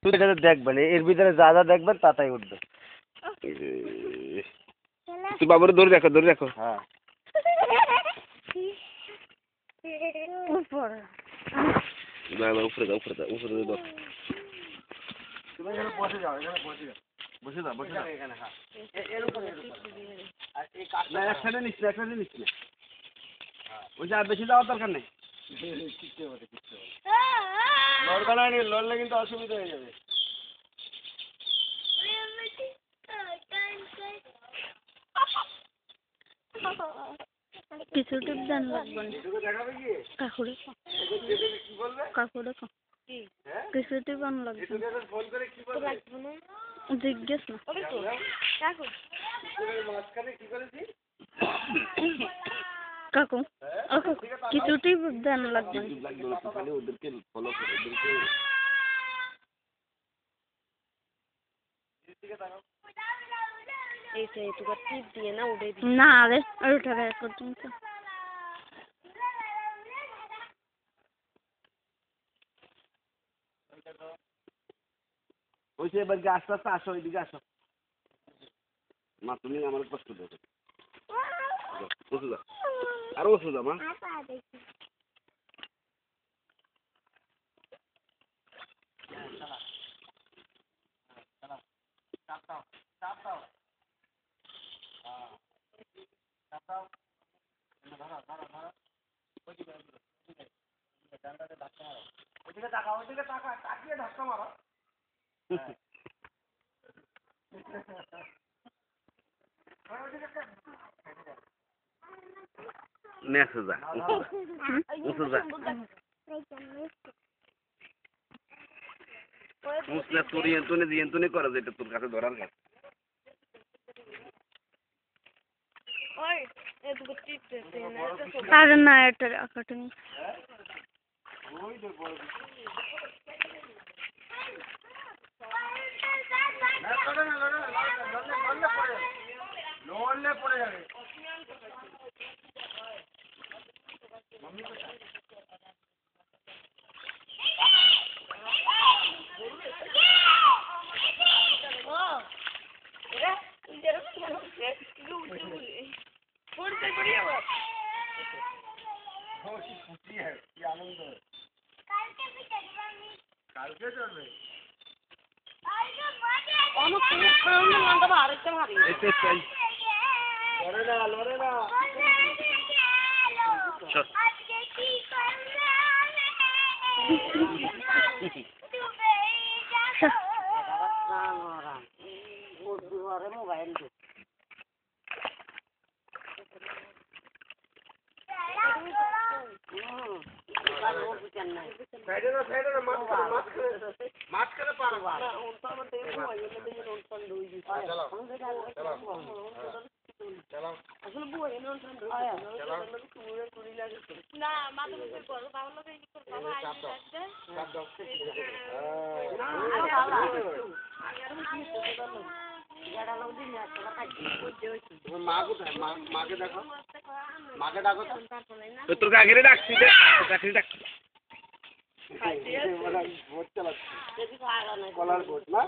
শুধু এটা দেখবেন, এর ভিতরে যা যা দেখবেন তাই উঠবে। তুই বাবুরে ধরে রাখো। হ্যাঁ না উপরে দাও তুমি এখানে বসে যাও, বসে যাও এখানে। হ্যাঁ না, একসাথে নিচ্ছি না। ওই যে আর বেশি যাওয়ার দরকার নেই, লড়লে কিন্তু অসুবিধা হয়ে যাবে। কিছু টিপ দেন লাগবে দেখাবে কি কাকুরে কি বলবে? কাকুরে কিছু টিপ আন লাগবে ফোন করে কি বলবে? জিজ্ঞেস না মাঝখানে কি করেছি কাকু কিছু টিপ দেন লাগবে ওদেরকে ফলো করে ওদেরকে টিপ দিয়ে না উঠে না রে ওইটা পর্যন্ত ওই যে এবার আস্তে আস্তে আসো, ওইদিকে আসো। মা তুমি আমার কষ্ট দেবে, বসে যাও, আরো বসে যাও মা। ওইদিকে তাকা, তাকিয়ে ধাক্কা মারো। নেসে যা, উঠে যা। মুসলে তোর ইয়েন্তুনে করে যেটা তোর কাছে ধরার কাছে। আর না এটা কাটিং লড়লে পড়ে যাবে। খুশি है, কি আনন্দ। কালকে চলবে লড়ে না মোবাইল মাঝখানে পারবা মাকে দেখো, মাকে ডাকো তো। তোর কাকিরে ডাকছি রে, ডাকছি ভোট চালাচ্ছি, কলার ভোট না।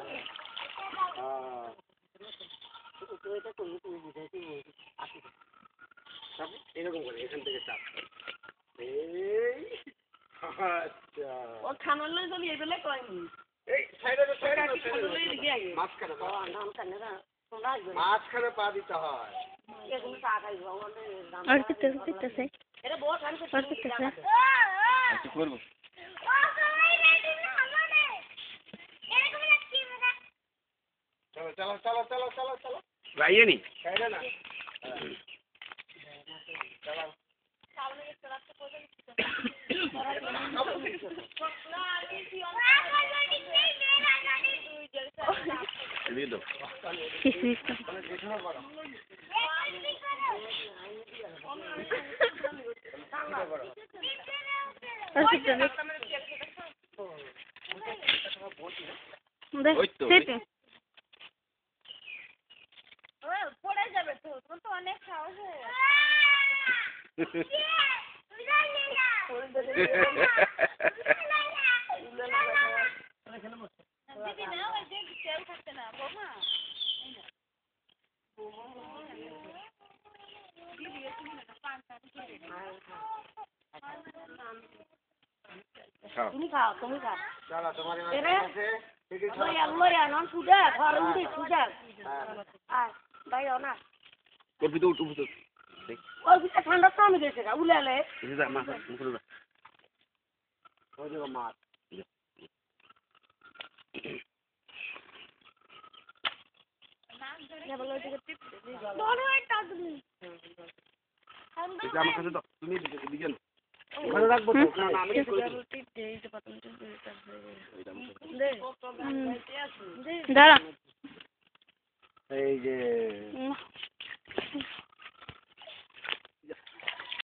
এরকম করে এখান থেকে চাপ। আচ্ছা ও খানালে যদি এবেলে কয়নি এই মাঝখানে পা দিতে হয়। আর কিতেছে করবো চলো ভাইয়ে নি না দিয়ে দাও পড়ে যাবে তো, তোর তো অনেক সাহস হয়ে খাও তুমি খাও তুমি খাও এরে লইয়া নন সুদা ঘর উঠে সুদা ভাই না তোর ভিতরে উঠু ভিতর ওই ভিতরে ঠান্ডা তো আমি গেছে উলালে যা মাছ মুখে যা ওই যে মাছ বড় একটা তুমি এটা আমার কাছে দাও তুমি এদিকে এনো ওখানে রাখবো তো ওখানে না, আমি করে দেবো। দাঁড়া এই যে উম।